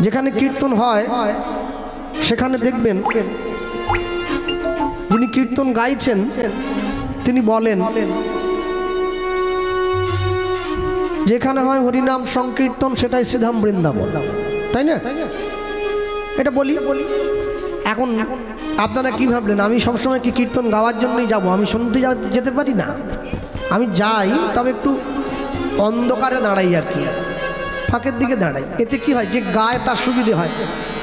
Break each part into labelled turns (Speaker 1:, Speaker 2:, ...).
Speaker 1: যেখানে কীর্তন হয় সেখানে দেখবেন যিনি কীর্তন গাইছেন তিনি বলেন যেখানে হয় হরিনাম সংকীর্তন সেটাই শ্রীধাম বৃন্দাবন, তাই না? এটা বলি। এখন আপনারা কি ভাবলেন আমি সবসময় কি কীর্তন গাওয়ার জন্যই যাব? আমি শুনতে যেতে পারি না? আমি যাই, তবে একটু অন্ধকারে দাঁড়াই আর কি, ফাঁকের দিকে দাঁড়াই। এতে কি হয়, যে গায় তার সুবিধে হয়,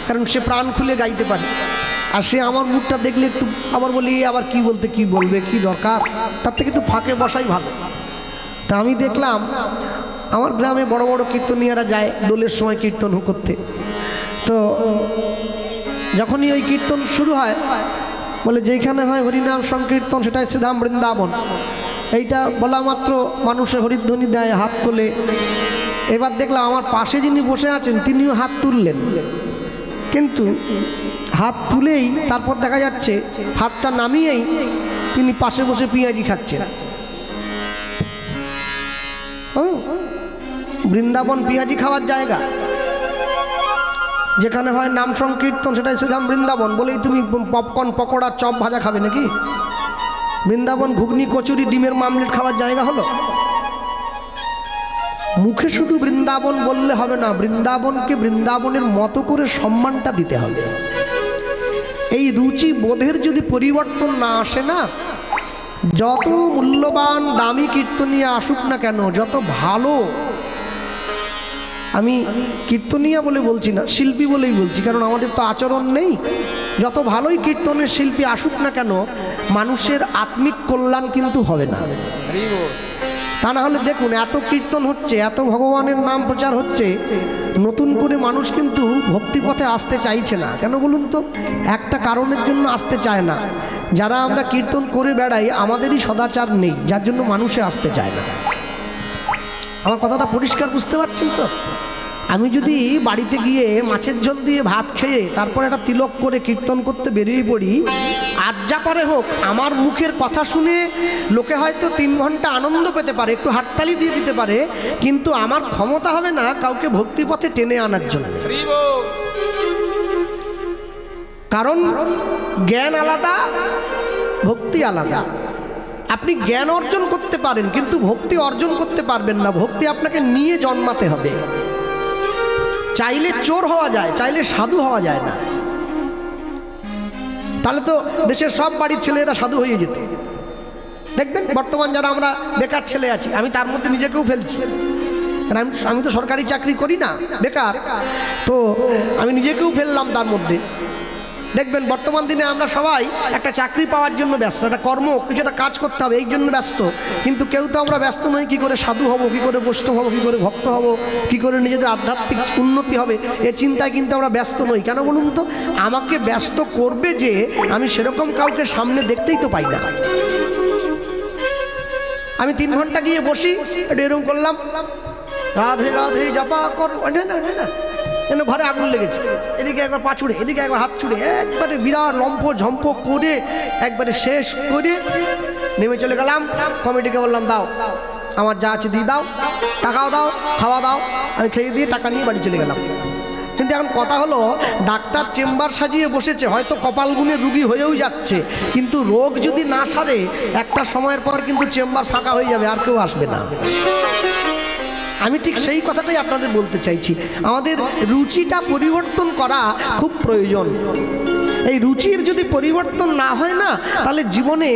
Speaker 1: কারণ সে প্রাণ খুলে গাইতে পারে। আর সে আমার মুখটা দেখলে একটু আবার বলি আবার কি বলতে কি বলবে, কি দরকার, তার থেকে একটু ফাঁকে বসাই ভালো। তা আমি দেখলাম আমার গ্রামে বড় বড় কীর্তনীয়ারা যায় দোলের সময় কীর্তন করতে। তো যখনই ওই কীর্তন শুরু হয় বলে যেখানে হয় হরিনাম সংকীর্তন সেটাই শ্রীধাম বৃন্দাবন। এইটা বলা মাত্র মানুষে হরিধ্বনি দেয়, হাত তোলে। এবার দেখলাম আমার পাশে যিনি বসে আছেন তিনিও হাত তুললেন, কিন্তু হাত তুলেই তারপর দেখা যাচ্ছে হাতটা নামিয়েই তিনি পাশে বসে পেঁয়াজি খাচ্ছেন। বৃন্দাবন পেঁয়াজি খাওয়ার জায়গা, যেখানে হয় নাম সংকীর্তন সেটাই শ্রীধাম বৃন্দাবন। বলেই তুমি পপকর্ন পকোড়া চপ ভাজা খাবে নাকি? বৃন্দাবন ঘুগনি কচুরি ডিমের মামলেট খাওয়ার জায়গা হলো? মুখে শুধু বৃন্দাবন বললে হবে না, বৃন্দাবনকে বৃন্দাবনের মতো করে সম্মানটা দিতে হবে। এই রুচি বোধের যদি পরিবর্তন না আসে না, যত মূল্যবান দামি কীর্তনীয়া আসুক না কেন, যত ভালো, আমি কীর্তনীয়া বলে বলছি না, শিল্পী বলেই বলছি, কারণ আমাদের তো আচরণ নেই। যত ভালোই কীর্তনের শিল্পী আসুক না কেন, মানুষের আত্মিক কল্যাণ কিন্তু হবে না। তা না হলে দেখুন এত কীর্তন হচ্ছে, এত ভগবানের নাম প্রচার হচ্ছে, নতুন করে মানুষ কিন্তু ভক্তিপথে আসতে চাইছে না। কেন বলুন তো? একটা কারণের জন্য আসতে চায় না, যারা আমরা কীর্তন করে বেড়াই আমাদেরই সদাচার নেই, যার জন্য মানুষে আসতে চায় না। আমার কথাটা পরিষ্কার বুঝতে পারছেন তো? আমি যদি বাড়িতে গিয়ে মাছের ঝোল দিয়ে ভাত খেয়ে তারপর একটা তিলক করে কীর্তন করতে বেরিয়ে পড়ি, আর যা পারে হোক, আমার মুখের কথা শুনে লোকে হয়তো 3 ঘন্টা আনন্দ পেতে পারে, একটু হাততালি দিয়ে দিতে পারে, কিন্তু আমার ক্ষমতা হবে না কাউকে ভক্তিপথে টেনে আনার জন্য। কারণ জ্ঞান আলাদা, ভক্তি আলাদা। আপনি জ্ঞান অর্জন করতে পারেন কিন্তু ভক্তি অর্জন করতে পারবেন না। ভক্তি আপনাকে নিয়ে জন্মাতে হবে। চাইলে চোর হওয়া যায়, চাইলে সাধু হওয়া যায় না। তাহলে তো দেশের সব বাড়ির ছেলেরা সাধু হয়ে যেত। দেখবেন বর্তমান যারা আমরা বেকার ছেলে আছি, আমি তার মধ্যে নিজেকেও ফেলছি, কারণ আমি তো সরকারি চাকরি করি না, বেকার, তো আমি নিজেকেও ফেললাম তার মধ্যে। দেখবেন বর্তমান দিনে আমরা সবাই একটা চাকরি পাওয়ার জন্য ব্যস্ত, একটা কর্ম কিছু একটা কাজ করতে হবে এই জন্য ব্যস্ত, কিন্তু কেউ তো আমরা ব্যস্ত নই কী করে সাধু হব, কী করে বৈষ্ণব হব, কী করে ভক্ত হব, কী করে নিজেদের আধ্যাত্মিক উন্নতি হবে, এ চিন্তায় কিন্তু আমরা ব্যস্ত নই। কেন বলুন তো? আমাকে ব্যস্ত করবে যে আমি সেরকম কাউকে সামনে দেখতেই তো পাই না। আমি 3 ঘন্টা গিয়ে বসি, এটা এরকম করলাম, রাধে রাধে জপা কর, না যেন ঘরে আগুন লেগেছে, এদিকে একবার পা ছুড়ে, এদিকে একবার হাত ছুড়ে, একবারে বিরাট লম্ফ ঝম্প করে একবারে শেষ করে নেমে চলে গেলাম। কমিটিকে বললাম দাও আমার যা আছে দিয়ে দাও, টাকাও দাও, খাওয়া দাও। আমি খেয়ে দিয়ে টাকা নিয়ে বাড়ি চলে গেলাম। কিন্তু এখন কথা হলো, ডাক্তার চেম্বার সাজিয়ে বসেছে, হয়তো কপাল গুণে রুগী হয়েও যাচ্ছে, কিন্তু রোগ যদি না সারে একটা সময়ের পর কিন্তু চেম্বার ফাঁকা হয়ে যাবে, আর কেউ আসবে না। আমি ঠিক সেই কথাটাই আপনাদের বলতে চাইছি, আমাদের রুচিটা পরিবর্তন করা খুব প্রয়োজন। এই রুচির যদি পরিবর্তন না হয় না, তাহলে জীবনে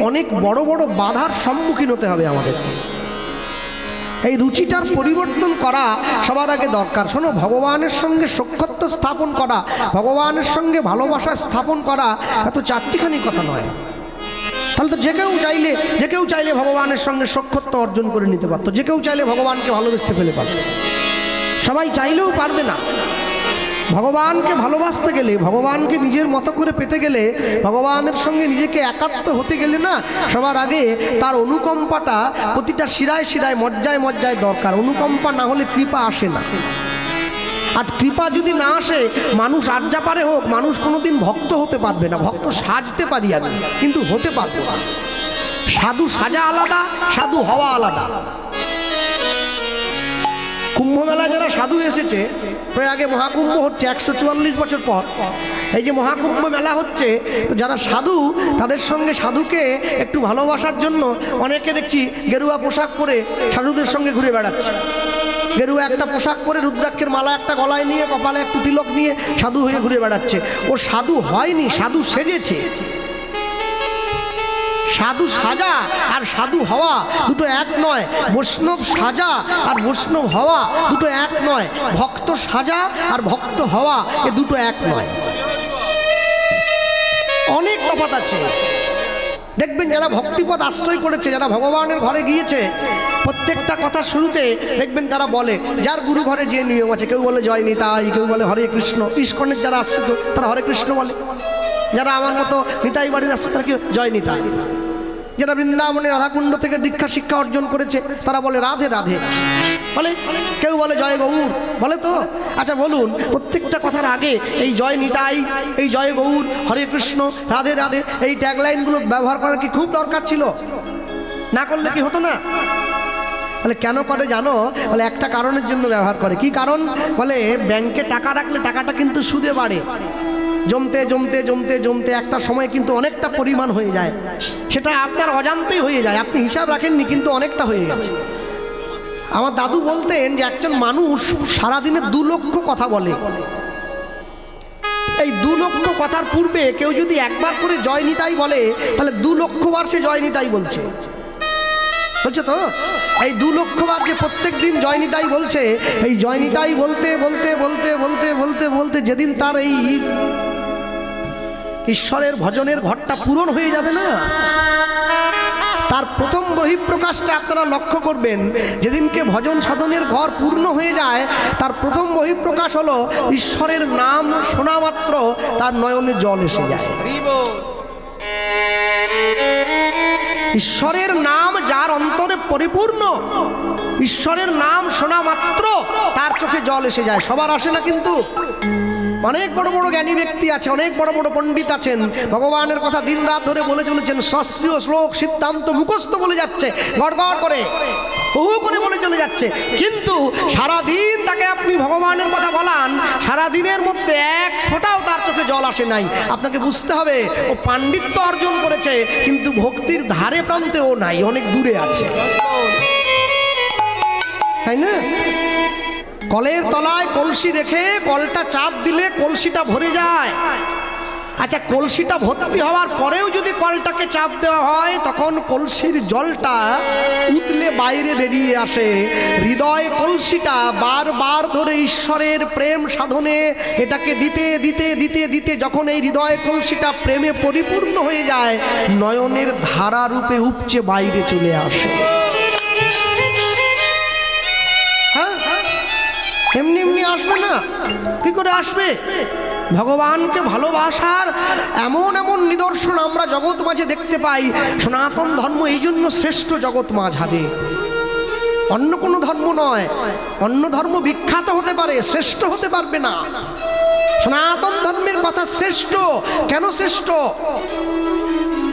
Speaker 1: অনেক বড় বড় বাধার সম্মুখীন হতে হবে আমাদেরকে। এই রুচিটার পরিবর্তন করা সবার আগে দরকার। শোনো, ভগবানের সঙ্গে সখ্যত্ব স্থাপন করা, ভগবানের সঙ্গে ভালোবাসা স্থাপন করা এত চারটিখানি কথা নয়। তাহলে তো যে কেউ চাইলে ভগবানের সঙ্গে সখ্যত্ব অর্জন করে নিতে পারতো, যে কেউ চাইলে ভগবানকে ভালোবাসতে ফেলে পারত। সবাই চাইলেও পারবে না। ভগবানকে ভালোবাসতে গেলে, ভগবানকে নিজের মতো করে পেতে গেলে, ভগবানের সঙ্গে নিজেকে একাত্ম হতে গেলে না, সবার আগে তার অনুকম্পাটা প্রতিটা শিরায় শিরায় মজ্জায় মজ্জায় দরকার। অনুকম্পা না হলে কৃপা আসে না। আর কৃপা যদি না আসে, মানুষ আর যা পারে হোক, মানুষ কোনোদিন ভক্ত হতে পারবে না। ভক্ত সাজতে পারি আমি, কিন্তু হতে পারবো না। সাধু সাজা আলাদা, সাধু হওয়া আলাদা। কুম্ভ মেলা যারা সাধু এসেছে, প্রয়াগে মহাকুম্ভ হচ্ছে 144 বছর পর, এই যে মহাকুম্ভ মেলা হচ্ছে, তো যারা সাধু তাদের সঙ্গে সাধুকে একটু ভালোবাসার জন্য অনেকে দেখছি গেরুয়া পোশাক পরে সাধুদের সঙ্গে ঘুরে বেড়াচ্ছে। গেরুয়া একটা পোশাক পরে, রুদ্রাক্ষের মালা একটা গলায় নিয়ে, কপালে একটু তিলক নিয়ে সাধু হয়ে ঘুরে বেড়াচ্ছে। ও সাধু হয়নি, সাধু সেজেছে। সাধু সাজা আর সাধু হওয়া দুটো এক নয়। বৈষ্ণব সাজা আর বৈষ্ণব হওয়া দুটো এক নয়। ভক্ত সাজা আর ভক্ত হওয়া এ দুটো এক নয়, অনেক তফাৎ আছে। দেখবেন যারা ভক্তিপথ আশ্রয় করেছে, যারা ভগবানের ঘরে গিয়েছে, প্রত্যেকটা কথা শুরুতে দেখবেন তারা বলে, যার গুরু ঘরে যে নিয়ম আছে, কেউ বলে জয় নিতাই, কেউ বলে হরে কৃষ্ণ। ইস্কনের যারা আসছে তো তারা হরে কৃষ্ণ বলে, যারা আমার মতো নিতাই বাড়ির আসছে তারা কি জয় নিতাই। যারা বৃন্দাবনে রাধাকুণ্ড থেকে দীক্ষা শিক্ষা অর্জন করেছে তারা বলে রাধে রাধে বলে, কেউ বলে জয় গৌর বলে। তো আচ্ছা বলুন, প্রত্যেকটা কথার আগে এই জয় নিতাই, এই জয় গৌর, হরে কৃষ্ণ, রাধে রাধে এই ট্যাগলাইনগুলো ব্যবহার করার কি খুব দরকার ছিল? না করলে কি হতো না? বলে কেন করে জানো? বলে একটা কারণের জন্য ব্যবহার করে। কি কারণ? বলে ব্যাংকে টাকা রাখলে টাকাটা কিন্তু সুদে বাড়ে, জমতে জমতে জমতে জমতে একটা সময় কিন্তু অনেকটা পরিমাণ হয়ে যায়, সেটা আপনার অজান্তেই হয়ে যায়, আপনি হিসাব রাখেননি কিন্তু অনেকটা হয়ে গেছে। আমার দাদু বলতেন যে একজন মানুষ সারাদিনে 2 লক্ষ কথা বলে। এই 2 লক্ষ কথার পূর্বে কেউ যদি একবার করে জয় নিতাই বলে, তাহলে 2 লক্ষ বার সে জয় নিতাই বলছে। হচ্ছে তো এই 2 লক্ষ বার যে প্রত্যেক দিন জয় নিতাই বলছে, এই জয় নিতাই বলতে বলতে বলতে বলতে বলতে বলতে যেদিন তার এই ঈশ্বরের ভজনের ঘরটা পূরণ হয়ে যাবে না, তার প্রথম বহিঃপ্রকাশটা আপনারা লক্ষ্য করবেন। যেদিনকে ভজন সাধনের ঘর পূর্ণ হয়ে যায়, তার প্রথম বহিঃপ্রকাশ হলো ঈশ্বরের নাম শোনা মাত্র তার নয়নে জল এসে যায়। ঈশ্বরের নাম যার অন্তরে পরিপূর্ণ, ঈশ্বরের নাম শোনা মাত্র তার চোখে জল এসে যায়। সবার আসে না কিন্তু। অনেক বড় বড় জ্ঞানী ব্যক্তি আছে, অনেক বড় বড় পণ্ডিত আছেন, ভগবানের কথা দিন রাত ধরে বলে চলেছেন, শাস্ত্রীয় শ্লোক সিদ্ধান্ত মুখস্থ বলে যাচ্ছে, গড় গড় করে বহু করে বলে চলে যাচ্ছে, কিন্তু সারাদিন তাকে আপনি ভগবানের কথা বলান, সারাদিনের মধ্যে এক ফোঁটাও তার চোখে জল আসে নাই। আপনাকে বুঝতে হবে ও পাণ্ডিত্য অর্জন করেছে, কিন্তু ভক্তির ধারে প্রান্তে ও নাই, অনেক দূরে আছে, তাই না? কলের তলায় কলসি রেখে কলটা চাপ দিলে কলসিটা ভরে যায়। আচ্ছা, কলসিটা ভর্তি হওয়ার পরেও যদি কলটাকে চাপ দেওয়া হয়, তখন কলসির জলটা উতলে বাইরে বেরিয়ে আসে। হৃদয় কলসিটা বারবার ধরে ঈশ্বরের প্রেম সাধনে এটাকে দিতে দিতে দিতে দিতে যখন এই হৃদয় কলসিটা প্রেমে পরিপূর্ণ হয়ে যায়, নয়নের ধারা রূপে উপচে বাইরে চলে আসে। এমনি এমনি আসবে না, কি করে আসবে? ভগবানকে ভালোবাসার এমন এমন নিদর্শন আমরা জগৎ মাঝে দেখতে পাই। সনাতন ধর্ম এই জন্য শ্রেষ্ঠ জগৎ মাঝারে, অন্য কোনো ধর্ম নয়। অন্য ধর্ম বিখ্যাত হতে পারে, শ্রেষ্ঠ হতে পারবে না। সনাতন ধর্মের কথা শ্রেষ্ঠ। কেন শ্রেষ্ঠ?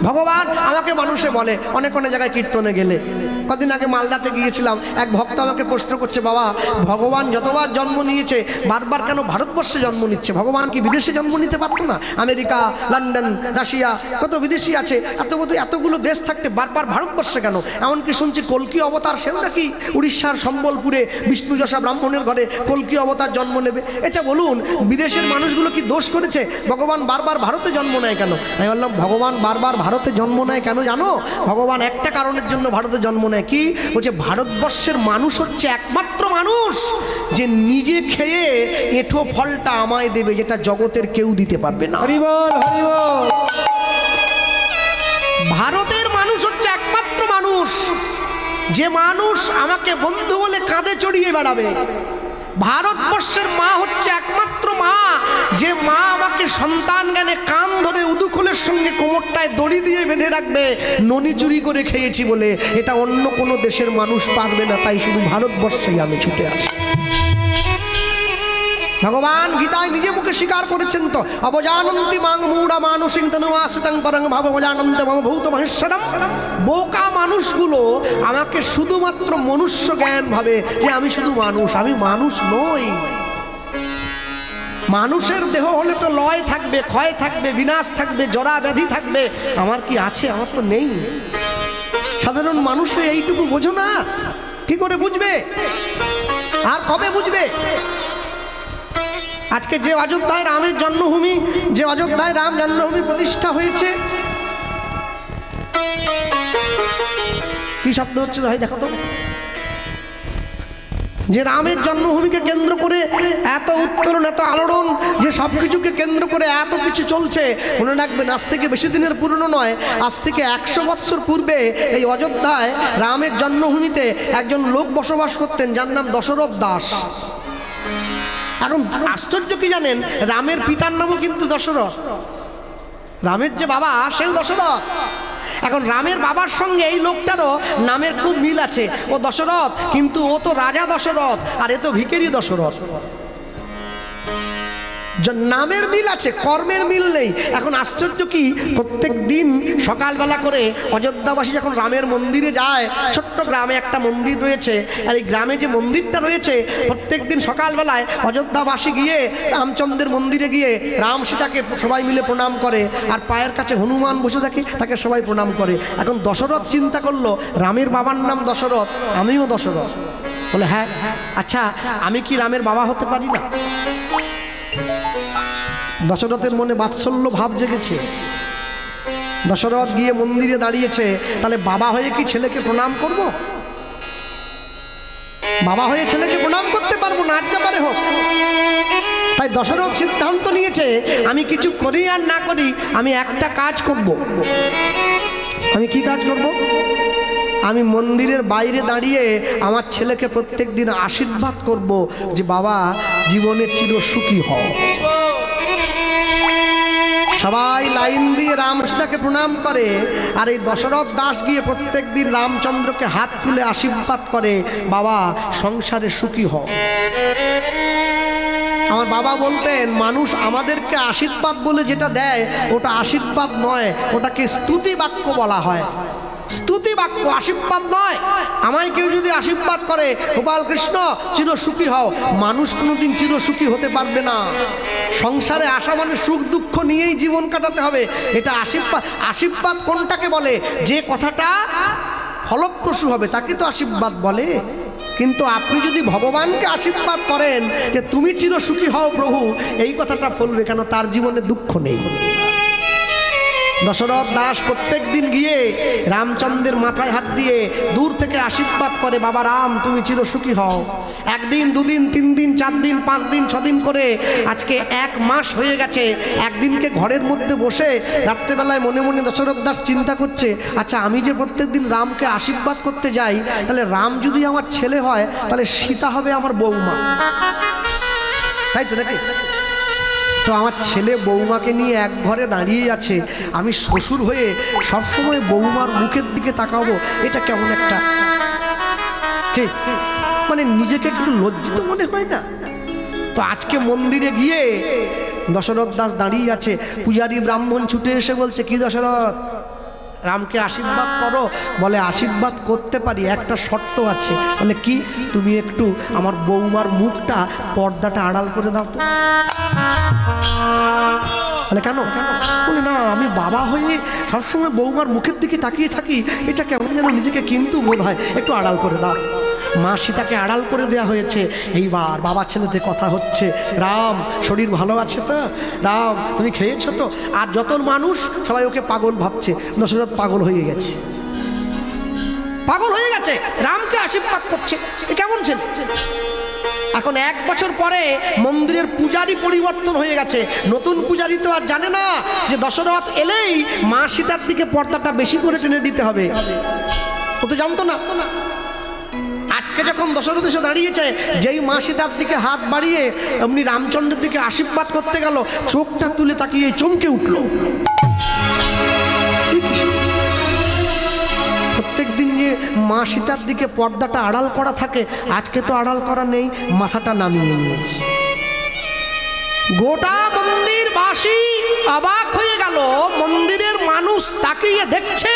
Speaker 1: ভগবান আমাকে মানুষে বলে, অনেক অনেক জায়গায় কীর্তনে গেলে, কদিন আগে মালদাতে গিয়েছিলাম, এক ভক্ত আমাকে প্রশ্ন করছে, বাবা ভগবান যতবার জন্ম নিয়েছে বারবার কেন ভারতবর্ষে জন্ম নিচ্ছে? ভগবান কি বিদেশে জন্ম নিতে পারতো না? আমেরিকা, লন্ডন, রাশিয়া, কত বিদেশি আছে, এতগুলো দেশ থাকতে বারবার ভারতবর্ষে কেন? এমনকি শুনছি কল্কি অবতার, সেও নাকি উড়িষ্যার সম্বলপুরে বিষ্ণুযশা ব্রাহ্মণের ঘরে কল্কি অবতার জন্ম নেবে। আচ্ছা বলুন, বিদেশের মানুষগুলো কি দোষ করেছে? ভগবান বারবার ভারতে জন্ম নেয় কেন? আমি বললাম, ভগবান বারবার ভারতে জন্ম নেয় কেন জানো? ভগবান একটা কারণের জন্য ভারতে জন্ম নেয়। কি বলছে? ভারতবর্ষের মানুষ হচ্ছে একমাত্র মানুষ যে নিজে খেয়ে এঁঠো ফলটা আমায় দেবে, যেটা জগতের কেউ দিতে পারবে না। হরি বল, হরি বল। ভারতের মানুষ হচ্ছে একমাত্র মানুষ যে মানুষ আমাকে বন্ধু বলে কাঁধে চড়িয়ে বেড়াবে। ভারতবর্ষের মা হচ্ছে একমাত্র মা যে মা আমাকে সন্তান জ্ঞানে কান ধরে উদুখোলের সঙ্গে কোমরটায় দড়ি দিয়ে বেঁধে রাখবে, ননি চুরি করে খেয়েছি বলে। এটা অন্য কোনো দেশের মানুষ পারবে না, তাই শুধু ভারতবর্ষেই আমি ছুটে আসি। ভগবান গীতায় নিজে মুখে স্বীকার করেছেন তো, অবজানন্তি মাং মূঢ়া মানসিং তনুয়াসিতং পরং ভাব অবজানন্তি মম ভূত মহেশ্বরম। বোকা মানুষগুলো আমাকে শুধুমাত্র মনুষ্য জ্ঞান ভাবে যে আমি শুধু মানুষ, আমি মানুষ নই। মানুষের দেহ হলে তো লয় থাকবে, ক্ষয় থাকবে, বিনাশ থাকবে, জরা ব্যাধি থাকবে। আমার কি আছে? আমার তো নেই। সাধারণ মানুষে এইটুকু বোঝো না, কি করে বুঝবে? আর কবে বুঝবে? আজকে যে অযোধ্যায় রামের জন্মভূমি, যে অযোধ্যায় রাম জন্মভূমি প্রতিষ্ঠা হয়েছে, কি শব্দ হচ্ছে ভাই দেখো তো? যে রামের জন্মভূমিকে কেন্দ্র করে এত উত্তোলন, এত আলোড়ন, যে সব কিছুকে কেন্দ্র করে এত কিছু চলছে। মনে রাখবেন, আজ থেকে বেশি দিনের পুরনো নয়, আজ থেকে 100 বৎসর পূর্বে এই অযোধ্যায় রামের জন্মভূমিতে একজন লোক বসবাস করতেন, যার নাম দশরথ দাস। এখন আশ্চর্য কি জানেন, রামের পিতার নামও কিন্তু দশরথ। রামের যে বাবা সেও দশরথ। এখন রামের বাবার সঙ্গে এই লোকটারও নামের খুব মিল আছে। ও দশরথ, কিন্তু ও তো রাজা দশরথ, আর এ তো ভিখারি দশরথ। নামের মিল আছে, কর্মের মিল নেই। এখন আশ্চর্য কি, প্রত্যেক দিন সকালবেলা করে অযোধ্যাবাসী যখন রামের মন্দিরে যায়, ছোট্ট গ্রামে একটা মন্দির রয়েছে, আর এই গ্রামে যে মন্দিরটা রয়েছে, প্রত্যেক দিন সকালবেলায় অযোধ্যাবাসী গিয়ে রামচন্দ্রের মন্দিরে গিয়ে রাম সীতাকে সবাই মিলে প্রণাম করে, আর পায়ের কাছে হনুমান বসে থাকে, তাকে সবাই প্রণাম করে। এখন দশরথ চিন্তা করলো, রামের বাবার নাম দশরথ, আমিও দশরথ। বলে হ্যাঁ, আচ্ছা আমি কি রামের বাবা হতে পারি না? দশরথের মনে বাৎসল্য ভাব জেগেছে। দশরথ গিয়ে মন্দিরে দাঁড়িয়েছে, তাহলে বাবা হয়ে কি ছেলেকে প্রণাম করব? বাবা হয়ে ছেলেকে প্রণাম করতে পারবো না, আর যা পারে হোক। তাই দশরথ সিদ্ধান্ত নিয়েছে, আমি কিছু করি আর না করি, আমি একটা কাজ করব। আমি কি কাজ করব? আমি মন্দিরের বাইরে দাঁড়িয়ে আমার ছেলেকে প্রত্যেক দিন আশীর্বাদ করব যে বাবা জীবনে চির সুখী হও। সবাই লাইন দিয়ে রাম সীতাকে প্রণাম করে, আর এই দশরথ দাস গিয়ে প্রত্যেক দিন রামচন্দ্রকে হাত তুলে আশীর্বাদ করে, বাবা সংসারে সুখী হও। আমার বাবা বলতেন, মানুষ আমাদেরকে আশীর্বাদ বলে যেটা দেয় ওটা আশীর্বাদ নয়, ওটাকে স্তুতি বাক্য বলা হয়। স্তুতি বাক্য, আশীর্বাদ নয়। আমায় কেউ যদি আশীর্বাদ করে, গোপাল কৃষ্ণ চির সুখী হও, মানুষ কোনোদিন চির সুখী হতে পারবে না। সংসারে আসা মানে সুখ দুঃখ নিয়েই জীবন কাটাতে হবে, এটা আশীর্বাদ। আশীর্বাদ কোনটাকে বলে? যে কথাটা ফলপ্রসূ হবে তাকে তো আশীর্বাদ বলে। কিন্তু আপনি যদি ভগবানকে আশীর্বাদ করেন যে তুমি চির সুখী হও প্রভু, এই কথাটা ফলবে কেন? তার জীবনে দুঃখ নেই। দশরথ দাস প্রত্যেক দিন গিয়ে রামচন্দ্রের মাথায় হাত দিয়ে দূর থেকে আশীর্বাদ করে, বাবা রাম তুমি চির সুখী হও। একদিন, দুদিন, 3 দিন, 4 দিন, 5 দিন, 6 দিন করে আজকে 1 মাস হয়ে গেছে। একদিনকে ঘরের মধ্যে বসে রাত্রেবেলায় মনে মনে দশরথ দাস চিন্তা করছে, আচ্ছা আমি যে প্রত্যেক দিন রামকে আশীর্বাদ করতে যাই, তাহলে রাম যদি আমার ছেলে হয়, তাহলে সীতা হবে আমার বৌমা, তাই তো নাকি? তো আমার ছেলে বৌমাকে নিয়ে এক ঘরে দাঁড়িয়ে আছে, আমি শ্বশুর হয়ে সবসময় বৌমার মুখের দিকে তাকাবো, এটা কেমন একটা মানে নিজেকে একটু লজ্জিত মনে হয় না? তো আজকে মন্দিরে গিয়ে দশরথ দাস দাঁড়িয়ে আছে, পূজারী ব্রাহ্মণ ছুটে এসে বলছে, কি দশরথ, রামকে আশীর্বাদ করো? বলে আশীর্বাদ করতে পারি, একটা শর্ত আছে। বলে কি? তুমি একটু আমার বৌমার মুখটা, পর্দাটা আড়াল করে দাও তো। বলে কেন? বলে না, আমি বাবা হয়ে সবসময় বৌমার মুখের দিকে তাকিয়ে থাকি, এটা কেমন যেন নিজেকে কিন্তু বোধ হয়, একটু আড়াল করে দাও। মা সীতাকে আড়াল করে দেওয়া হয়েছে। এইবার বাবা ছেলেতে কথা হচ্ছে, রাম শরীর ভালো আছে তো? রাম তুমি খেয়েছো তো? আর যত মানুষ সবাই ওকে পাগল ভাবছে। দশরথ পাগল হয়ে গেছে, পাগল হয়ে গেছে, রামকে আশীর্বাদ করছে, এ কেমন ছেলে? এখন 1 বছর পরে মন্দিরের পূজারি পরিবর্তন হয়ে গেছে। নতুন পূজারি তো আর জানে না যে দশরথ এলেই মা সীতার দিকে পর্দাটা বেশি করে টেনে দিতে হবে, ও তো জানতো না। আজকে যখন দশরথ এসে দাঁড়িয়েছে, যেই মা সীতার দিকে হাত বাড়িয়ে এমনি রামচন্দ্রের দিকে আশীর্বাদ করতে গেল, চোখটা তুলে তাকিয়ে চমকে উঠল। প্রত্যেক দিন যে মা সীতার দিকে পর্দাটা আড়াল করা থাকে, আজকে তো আড়াল করা নেই, মাথাটা নামিয়ে নিয়েছে। গোটা মন্দিরবাসী অবাক হয়ে গেল। মন্দিরের মানুষ তাকিয়ে দেখছে,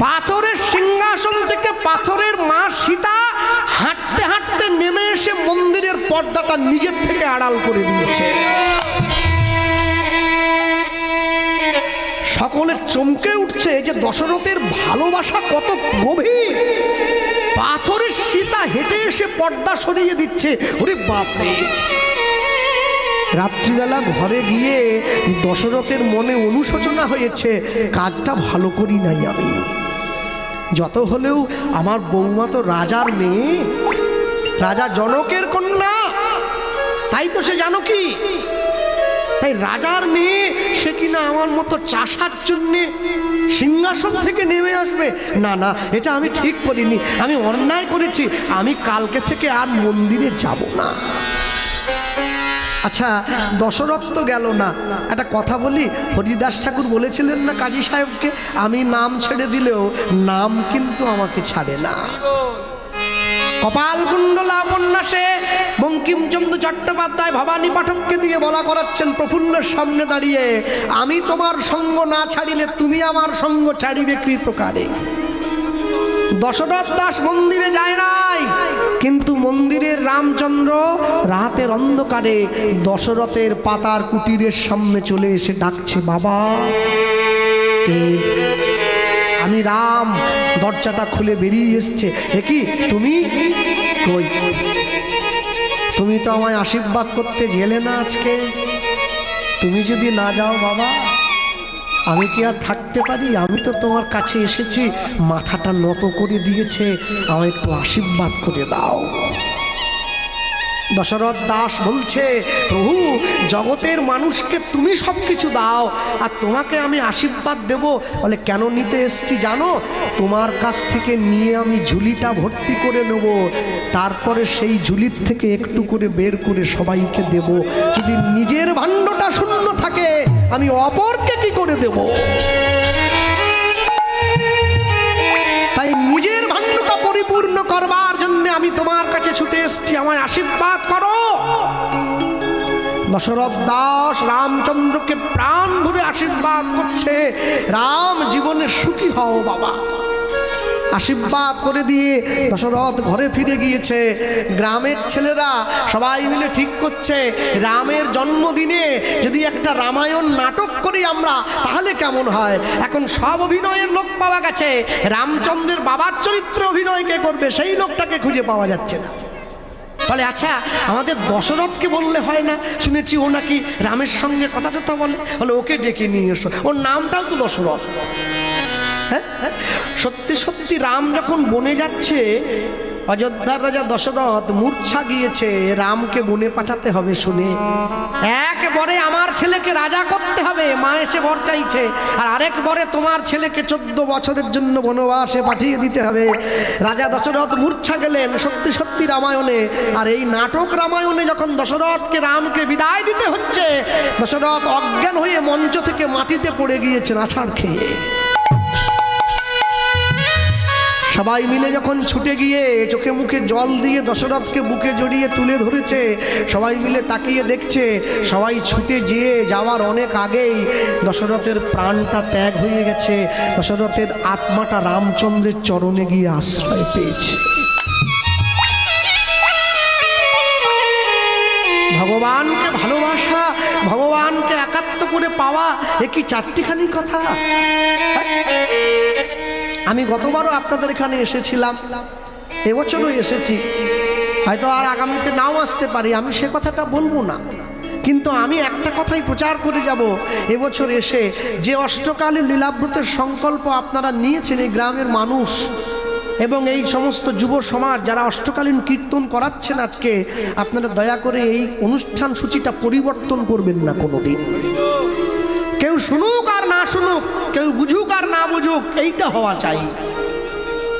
Speaker 1: পাথরের সিংহাসন থেকে পাথরের মা সীতা হাঁটতে হাঁটতে নেমে এসে মন্দিরের পর্দাটা নিজের থেকে আড়াল করে দিয়েছে। সকলের চমকে উঠছে যে দশরথের ভালোবাসা কত গভীর। পাথরের সীতা হেঁটে এসে পর্দা সরিয়ে দিচ্ছে। ওরে বাপরে! রাত্রিবেলা ঘরে গিয়ে দশরথের মনে অনুশোচনা হয়েছে, কাজটা ভালো করি নাই আমি। যত হলেও আমার বৌমা তো রাজার মেয়ে, রাজা জনকের কন্যা, তাই তো সে জানকী। তাই রাজার মেয়ে সে কিনা আমার মতো চাষার জন্যে সিংহাসন থেকে নেমে আসবে? না না, এটা আমি ঠিক করিনি, আমি অন্যায় করেছি। আমি কালকে থেকে আর মন্দিরে যাব না। আচ্ছা, দশরথ তো গেল না, একটা কথা বলি। হরিদাস ঠাকুর বলেছিলেন না কাজী সাহেবকে, আমি নাম ছেড়ে দিলেও নাম কিন্তু আমাকে ছাড়ে না। কপালকুণ্ডলা উপন্যাসে বঙ্কিমচন্দ্র চট্টোপাধ্যায় ভবানী পাঠককে দিয়ে বলা করাচ্ছেন প্রফুল্লের সামনে দাঁড়িয়ে, আমি তোমার সঙ্গ না ছাড়িলে তুমি আমার সঙ্গ ছাড়িবে কি প্রকারে। দশরথ দাস মন্দিরে যায় নাই, কিন্তু মন্দিরের রামচন্দ্র রাতের অন্ধকারে দশরথের পাতার কুটিরের সামনে চলে এসে ডাকছে, বাবা আমি রাম। দরজাটা খুলে বেরিয়ে এসছে, এ কি তুমি? কই, তুমি তো আমায় আশীর্বাদ করতে গেলে না আজকে। তুমি যদি না যাও বাবা, আমি কি আর থাকতে পারি? আমি তো তোমার কাছে এসেছি, মাথাটা নত করে দিয়েছে, আমায় একটু আশীর্বাদ করে দাও। দশরথ দাস বলছে, প্রভু জগতের মানুষকে তুমি সব কিছু দাও, আর তোমাকে আমি আশীর্বাদ দেব? বলে, কেন নিতে এসছি জানো? তোমার কাছ থেকে নিয়ে আমি ঝুলিটা ভর্তি করে নেব, তারপরে সেই ঝুলির থেকে একটু করে বের করে সবাইকে দেব। যদি নিজের ভাণ্ডটা শূন্য থাকে আমি অপরকে কি করে দেব? তাই নিজের ভাণ্ডটা পরিপূর্ণ করবার জন্য আমি তোমার কাছে ছুটে এসেছি, আমায় আশীর্বাদ করো। দশরথ দাস রামচন্দ্রকে প্রাণ ভরে আশীর্বাদ করছে, রাম জীবনে সুখী হও বাবা। আশীর্বাদ করে দিয়ে দশরথ ঘরে ফিরে গিয়েছে। গ্রামের ছেলেরা সবাই মিলে ঠিক করছে, রামের জন্মদিনে যদি একটা রামায়ণ নাটক করি আমরা, তাহলে কেমন হয়? এখন সব অভিনয়ের লোক পাওয়া গেছে, রামচন্দ্রের বাবার চরিত্র অভিনয় কে করবে সেই লোকটাকে খুঁজে পাওয়া যাচ্ছে না। বলে, আচ্ছা আমাদের দশরথকে বললে হয় না? শুনেছি ও নাকি রামের সঙ্গে কথা টথা বলে। বলে, ওকে ডেকে নিয়ে এসো, ওর নামটাও তো দশরথ। হ্যাঁ, সত্যি সত্যি রাম যখন বনে যাচ্ছে, অযোধ্যার রাজা দশরথ মূর্ছা গিয়েছে, রামকে বনে পাঠাতে হবে শুনে। একবারে আমার ছেলেকে রাজা করতে হবে, মা এসে বর চাইছে, আর আরেকবারে তোমার ছেলেকে 14 বছরের জন্য বনবাসে পাঠিয়ে দিতে হবে। রাজা দশরথ মূর্ছা গেলেন সত্যি সত্যি রামায়ণে। আর এই নাটক রামায়ণে যখন দশরথকে রামকে বিদায় দিতে হচ্ছে, দশরথ অজ্ঞান হয়ে মঞ্চ থেকে মাটিতে পড়ে গিয়েছেন আছাড় খেয়ে। সবাই মিলে যখন ছুটে গিয়ে চোখে মুখে জল দিয়ে দশরথকে বুকে জড়িয়ে তুলে ধরেছে, সবাই মিলে তাকিয়ে দেখছে, সবাই ছুটে গিয়ে যাওয়ার অনেক আগেই দশরথের প্রাণটা ত্যাগ হয়ে গেছে। দশরথের আত্মাটা রামচন্দ্রের চরণে গিয়ে আশ্রয় পেয়েছে। ভগবানকে ভালোবাসা, ভগবানকে একাত্ম করে পাওয়া, এ কি চারটিখানি কথা? আমি গতবারও আপনাদের এখানে এসেছিলাম, এবছরও এসেছি, হয়তো আর আগামীতে নাও আসতে পারি, আমি সে কথাটা বলবো না। কিন্তু আমি একটা কথাই প্রচার করে যাব, এবছর এসে যে অষ্টকালীন লীলাব্রতের সংকল্প আপনারা নিয়েছেন এই গ্রামের মানুষ এবং এই সমস্ত যুব সমাজ যারা অষ্টকালীন কীর্তন করাচ্ছেন আজকে, আপনারা দয়া করে এই অনুষ্ঠান সূচিটা পরিবর্তন করবেন না কোনোদিন। কেউ শুনুক আর না শুনুক, কেউ বুঝুক আর না বুঝুক, এইটা হওয়া চাই।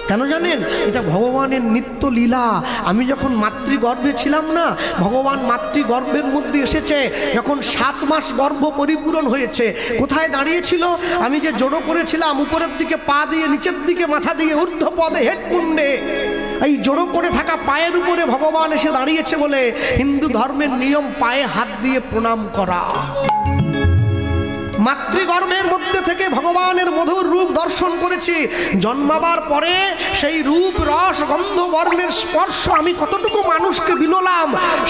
Speaker 1: কেন জানেন? এটা ভগবানের নিত্য লীলা। আমি যখন মাতৃগর্ভে ছিলাম না, ভগবান মাতৃগর্ভের মধ্যে এসেছে, যখন 7 মাস গর্ভ পরিপূরণ হয়েছে, কোথায় দাঁড়িয়েছিল? আমি যে জড়ো করেছিলাম উপরের দিকে পা দিয়ে, নিচের দিকে মাথা দিয়ে, ঊর্ধ্ব পদে হেডকুণ্ডে, এই জড়ো করে থাকা পায়ের উপরে ভগবান এসে দাঁড়িয়েছে বলে হিন্দু ধর্মের নিয়ম পায়ে হাত দিয়ে প্রণাম করা। মাতৃগর্ভের মধ্যে থেকে ভগবানের মধুর রূপ দর্শন করেছি, জন্মাবার পরে সেই রূপ রস গন্ধ বর্ণের স্পর্শ আমি কতটুকু মানুষকে বিলোলাম,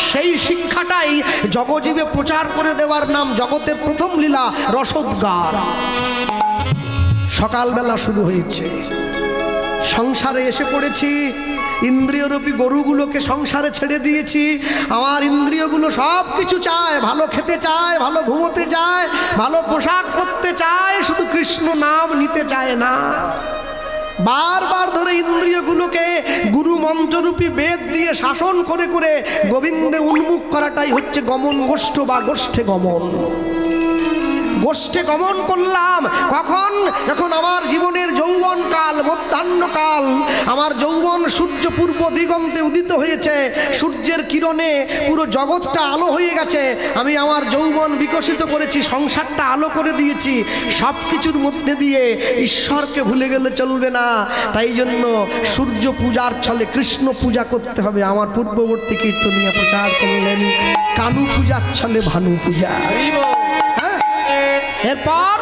Speaker 1: সেই শিক্ষাটাই জগজীবে প্রচার করে দেওয়ার নাম জগতের প্রথম লীলা রসোদ্গার। সকালবেলা শুরু হয়েছে, সংসারে এসে পড়েছি, ইন্দ্রিয়রূপী গরুগুলোকে সংসারে ছেড়ে দিয়েছি। আমার ইন্দ্রিয়গুলো সব কিছু চায়, ভালো খেতে চায়, ভালো ঘুমোতে চায়, ভালো পোশাক পরতে চায়, শুধু কৃষ্ণ নাম নিতে চায় না। বারবার ধরে ইন্দ্রিয়গুলোকে গুরু মন্ত্ররূপী বেদ দিয়ে শাসন করে করে গোবিন্দে উন্মুখ করাটাই হচ্ছে গমন গোষ্ঠ বা গোষ্ঠে গমন। গোষ্ঠে গমন করলাম কখন? যখন আমার জীবনের যৌবনকাল, মধ্যাহ্নকাল, আমার যৌবন সূর্য পূর্ব দিগন্তে উদিত হয়েছে, সূর্যের কিরণে পুরো জগৎটা আলো হয়ে গেছে। আমি আমার যৌবন বিকশিত করেছি, সংসারটা আলো করে দিয়েছি। সব কিছুর মধ্যে দিয়ে ঈশ্বরকে ভুলে গেলে চলবে না। তাই জন্য সূর্য পূজার ছলে কৃষ্ণ পূজা করতে হবে। আমার পূর্ববর্তী কীর্তনীয় প্রচার করলেন কানু পূজার ছলে ভানু পূজা। এরপর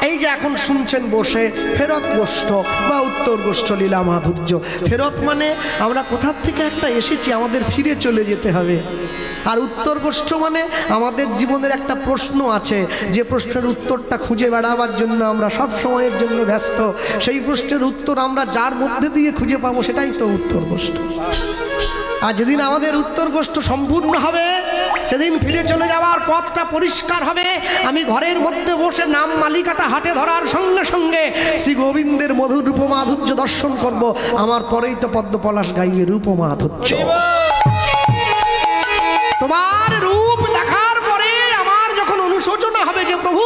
Speaker 1: এই যে এখন শুনছেন বসে ফেরত গোষ্ঠ বা উত্তর গোষ্ঠ লীলা মাধুর্য। ফেরত মানে আমরা কোথার থেকে একটা এসেছি, আমাদের ফিরে চলে যেতে হবে। আর উত্তর গোষ্ঠ মানে আমাদের জীবনের একটা প্রশ্ন আছে, যে প্রশ্নের উত্তরটা খুঁজে বেড়াবার জন্য আমরা সব সময়ের জন্য ব্যস্ত। সেই প্রশ্নের উত্তর আমরা যার মধ্যে দিয়ে খুঁজে পাবো, সেটাই তো উত্তর গোষ্ঠ। আর যেদিন আমাদের উত্তর গোষ্ঠ সম্পূর্ণ হবে, সেদিন ফিরে চলে যাওয়ার পথটা পরিষ্কার হবে। আমি ঘরের মধ্যে বসে নাম মালিকাটা হাতে ধরার সঙ্গে সঙ্গে শ্রী গোবিন্দের মধুর রূপমাধুর্য দর্শন করব। আমার পরেই তো পদ্মপলাশ গাইবে রূপমাধুর্য। তোমার রূপ দেখার পরে আমার যখন অনুশোচনা হবে যে প্রভু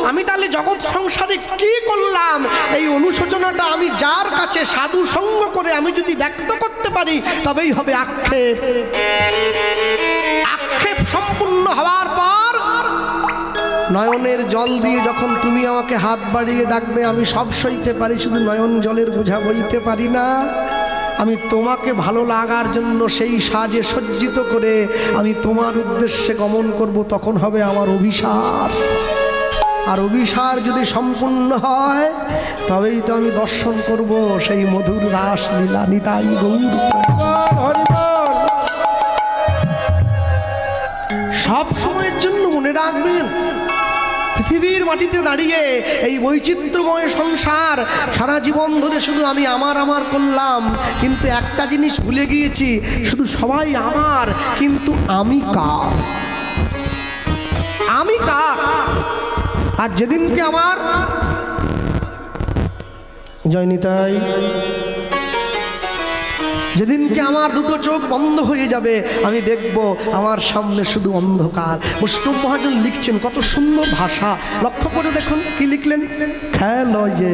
Speaker 1: আমি তাহলে জগৎ সংসারে কি করলাম, এই অনুশোচনাটা আমি যার কাছে সাধু সঙ্গ করে আমি যদি ব্যক্ত করতে পারি, তবেই হবে আক্ষেপ। আক্ষেপ সম্পূর্ণ হওয়ার পর নয়নের জল দিয়ে যখন তুমি আমাকে হাত বাড়িয়ে ডাকবে, আমি সব সইতে পারি, শুধু নয়ন জলের বোঝা বইতে পারি না। আমি তোমাকে ভালো লাগার জন্য সেই সাজে সজ্জিত করে আমি তোমার উদ্দেশ্যে গমন করব, তখন হবে আমার অভিসার। আর অভিসার যদি সম্পূর্ণ হয়, তবেই তো আমি দর্শন করব সেই মধুর রাস লীলা। নিতাই গৌর সব সময়ের জন্য মনে রাখবেন, পৃথিবীর মাটিতে দাঁড়িয়ে এই বৈচিত্র্যময় সংসার সারা জীবন ধরে শুধু আমি আমার আমার করলাম, কিন্তু একটা জিনিস ভুলে গিয়েছি, শুধু সবাই আমার, কিন্তু আমি কার? আমি কার? আর যেদিনকে আমার জয়নিতাই, যেদিনকে আমার দুটো চোখ বন্ধ হয়ে যাবে, আমি দেখব আমার সামনে শুধু অন্ধকার। বৈষ্ণব মহাজন লিখছেন, কত সুন্দর ভাষা, লক্ষ্য করে দেখুন কি লিখলেন। খেলো যে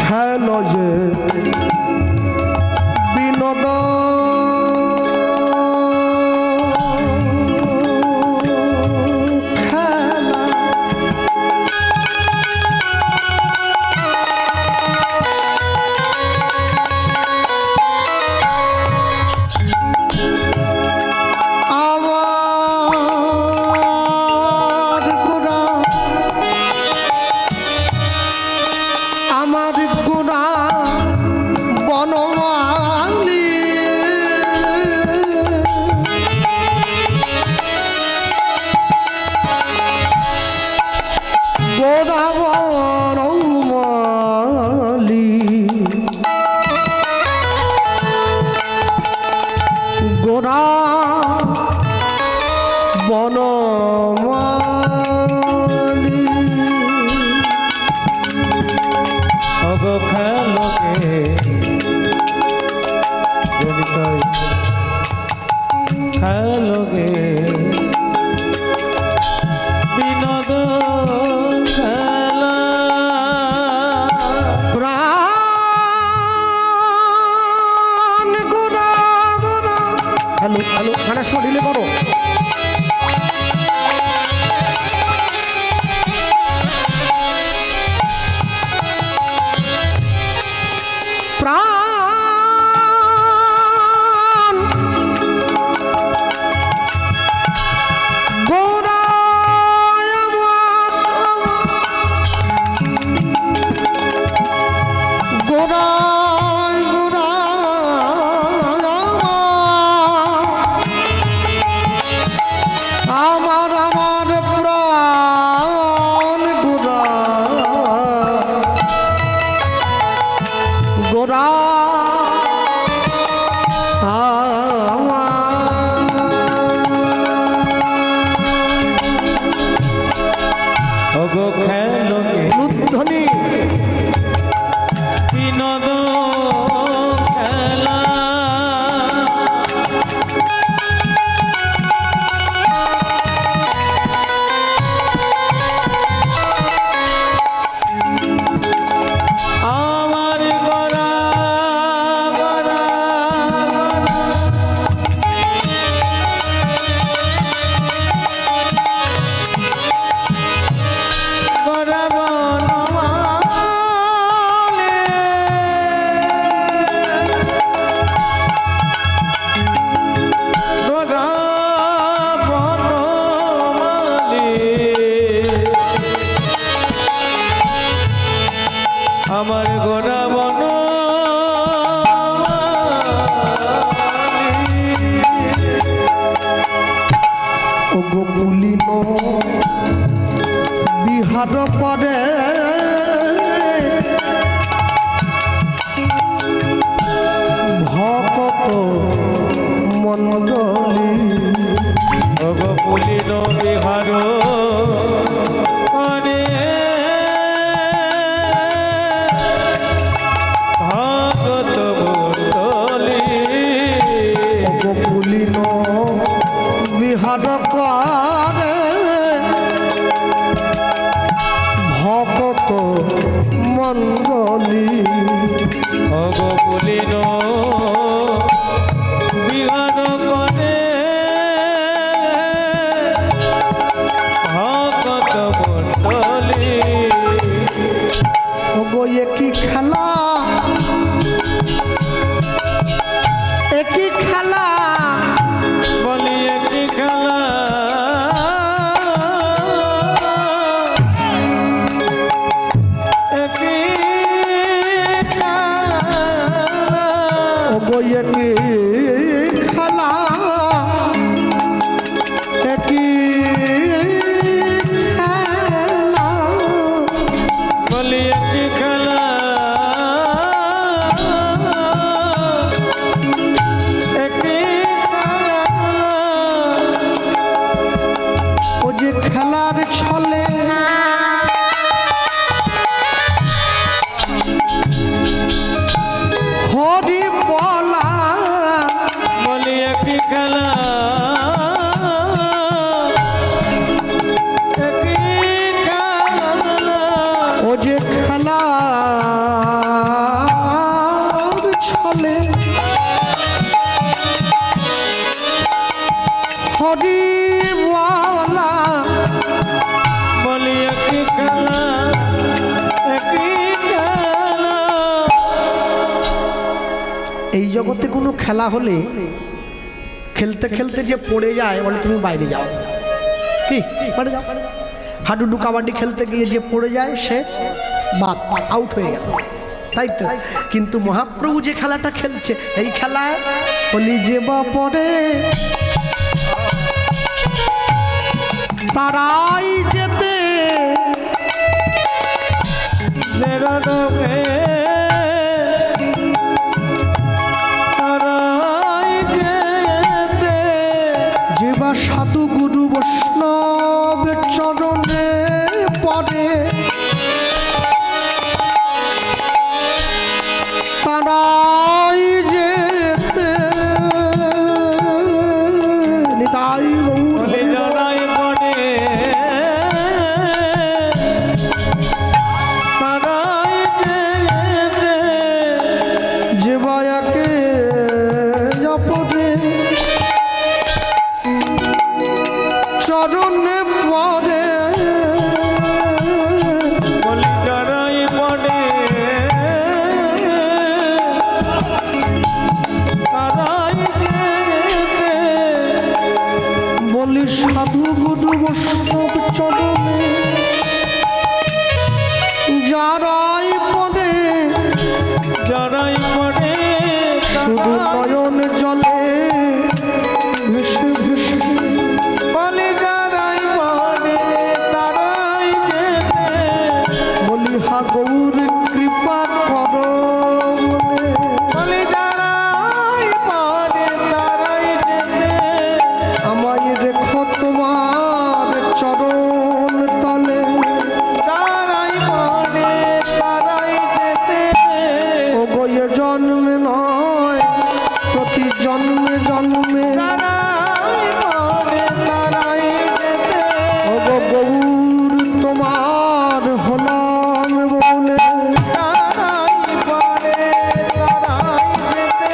Speaker 1: খেলো যে বিনোদ খেলা ও গোকুলিন বিহার করে ভকত মণ্ডলী
Speaker 2: ও গোকুলিন বিহার করে ভকত মণ্ডলী
Speaker 1: ও গোকুলিন বিহার করে ভকত মণ্ডলী
Speaker 2: ও গোকুলিন বিহার করে ভকত মণ্ডলী
Speaker 1: ও গো একই খেলা একই খেলা
Speaker 2: বলি একটি খেলা একটি খেলা
Speaker 1: ও গো একই খেলা একই খেলা
Speaker 2: বলি একটি খেলা একটি খেলা
Speaker 1: ও যে খেলার ছলে হরি বলা
Speaker 2: বলি একটি খেলা একটি খেলা
Speaker 1: ও যে খেলার ছলে হরি বলা
Speaker 2: বলি একটি খেলা একটি খেলা
Speaker 1: এই জগতে কোনো খেলা হলে খেলতে খেলতে যে পড়ে যায় বলে তুমি বাইরে যাও কি বাইরে যাও হাডুডু কাবাডি খেলতে গিয়ে যে পড়ে যায় সে বাদ আউট হয়ে গেল তাই তো কিন্তু মহাপ্রভু যে খেলাটা খেলছে এই খেলায় বলি যে বা পড়ে তারাই যেতে
Speaker 2: বেরোবে তারাই যেতে
Speaker 1: যে বা সাধু গুরু বৈষ্ণব চরণে পড়ে তারাই যেতে নিতাই গৌর
Speaker 2: বলি জড়াই পড়ে তারাই যেতে
Speaker 1: যে বায়াকে পড়ে চরণে পড়ে
Speaker 2: বলি জড়াই পড়ে তারাই যেতে
Speaker 1: বলি সাধু গুরু বৈষ্ণব চরণে যারাই পড়ে
Speaker 2: জড়াই পড়ে
Speaker 1: শুধু নয়ন জলে ভেসে ভেসে
Speaker 2: বলি জড়াই পড়ে তারাই যেতে
Speaker 1: বলি হা গৌর কৃপা করো বলে
Speaker 2: বলি জড়াই পড়ে তারাই যেতে
Speaker 1: আমায় রেখো তোমার চরণ তলে
Speaker 2: তারাই পড়ে তারাই যেতে
Speaker 1: ও গয়ে জন্মে নয় প্রতি জন্মে জন্মে
Speaker 2: তারাই পড়ে তারাই যেতে
Speaker 1: ও গো গৌর তোমার হলাম বলে
Speaker 2: তারাই পড়ে তারাই যেতে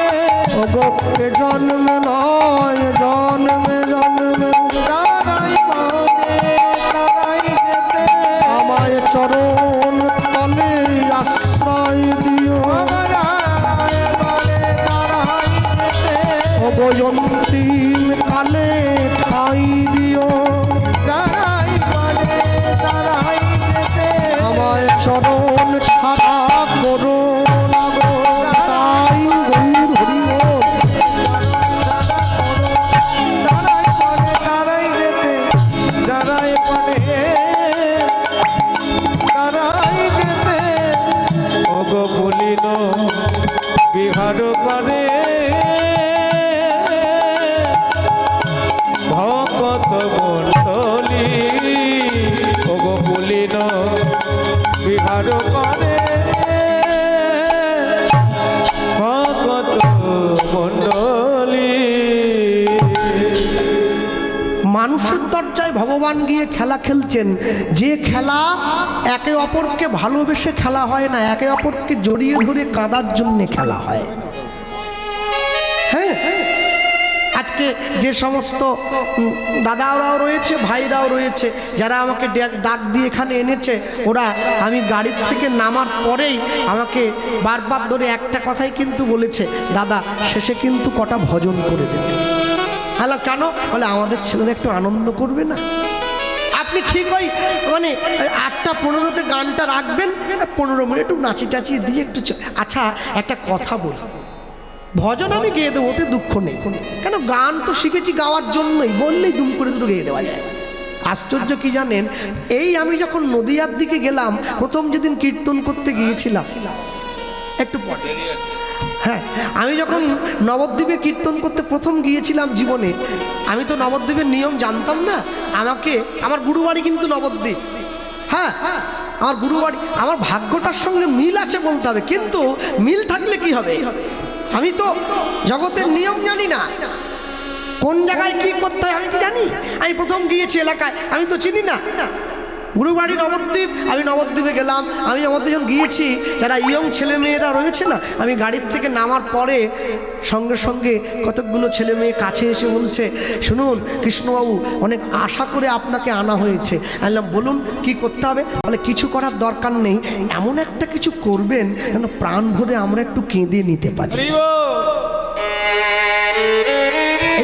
Speaker 1: ও গো কে জন্মে নয় জন্মে জন্মে
Speaker 2: তারাই পড়ে তারাই যেতে
Speaker 1: আমায় চরণ তলে আশ্রয় দিও
Speaker 2: তারাই পড়ে তারাই যেতে
Speaker 1: ও গো অন্তিম কালে ঠাই দিও
Speaker 2: তারাই পড়ে তারাই যেতে
Speaker 1: আমায় চরণ ছাড়া করো না গো তাই গৌর হরি বল।
Speaker 2: তারাই পড়ে তারাই যেতে
Speaker 1: পর্যায়ে ভগবান গিয়ে খেলা খেলছেন, যে খেলা একে অপরকে ভালোবেসে খেলা হয় না, একে অপরকে জড়িয়ে ধরে কাঁদার জন্য খেলা হয়। হ্যাঁ, আজকে যে সমস্ত দাদারাও রয়েছে, ভাইরাও রয়েছে, যারা আমাকে ডাক দিয়ে এখানে এনেছে, ওরা আমি গাড়ির থেকে নামার পরেই আমাকে বারবার ধরে একটা কথাই কিন্তু বলেছে, দাদা শেষে কিন্তু কটা ভজন করে দেবে। হ্যালো, কেন বলে আমাদের ছেলেরা একটু আনন্দ করবে না। আপনি ঠিক ওই মানে 8:15 গানটা রাখবেন, 15 মিনিট একটু নাচি টাচি দিয়ে একটু আচ্ছা একটা কথা বলি, ভজন আমি গেয়ে দেবো, ওতে দুঃখ নেই, কেন গান তো শিখেছি গাওয়ার জন্যই, বললেই দুম করে দুটো গেয়ে দেওয়া যায়। আশ্চর্য কি জানেন, এই আমি যখন নদিয়ার দিকে গেলাম, প্রথম যেদিন কীর্তন করতে গিয়েছিলাম, একটু পরে, হ্যাঁ আমি যখন নবদ্বীপে কীর্তন করতে প্রথম গিয়েছিলাম জীবনে, আমি তো নবদ্বীপের নিয়ম জানতাম না। আমাকে আমার গুরুবাড়ি কিন্তু নবদ্বীপ, হ্যাঁ আমার গুরুবাড়ি, আমার ভাগ্যটার সঙ্গে মিল আছে বলতে হবে, কিন্তু মিল থাকলে কি হবে, আমি তো জগতের নিয়ম জানি না, কোন জায়গায় কি করতে হয় আমি কি জানি। আমি প্রথম গিয়েছি এলাকায়, আমি তো চিনি না, গুরুবাড়ি নবদ্বীপ, আমি নবদ্বীপে গেলাম। আমি নবদ্বীপ যখন গিয়েছি, যারা ইয়ং ছেলে মেয়েরা রয়েছে না, আমি গাড়ির থেকে নামার পরে সঙ্গে সঙ্গে কতকগুলো ছেলে মেয়ে কাছে এসে বলছে, শুনুন কৃষ্ণবাবু অনেক আশা করে আপনাকে আনা হয়েছে। আমি বললাম বলুন কি করতে হবে, বলে কিছু করার দরকার নেই, এমন একটা কিছু করবেন যেন প্রাণ ভরে আমরা একটু কেঁদে নিতে পারি।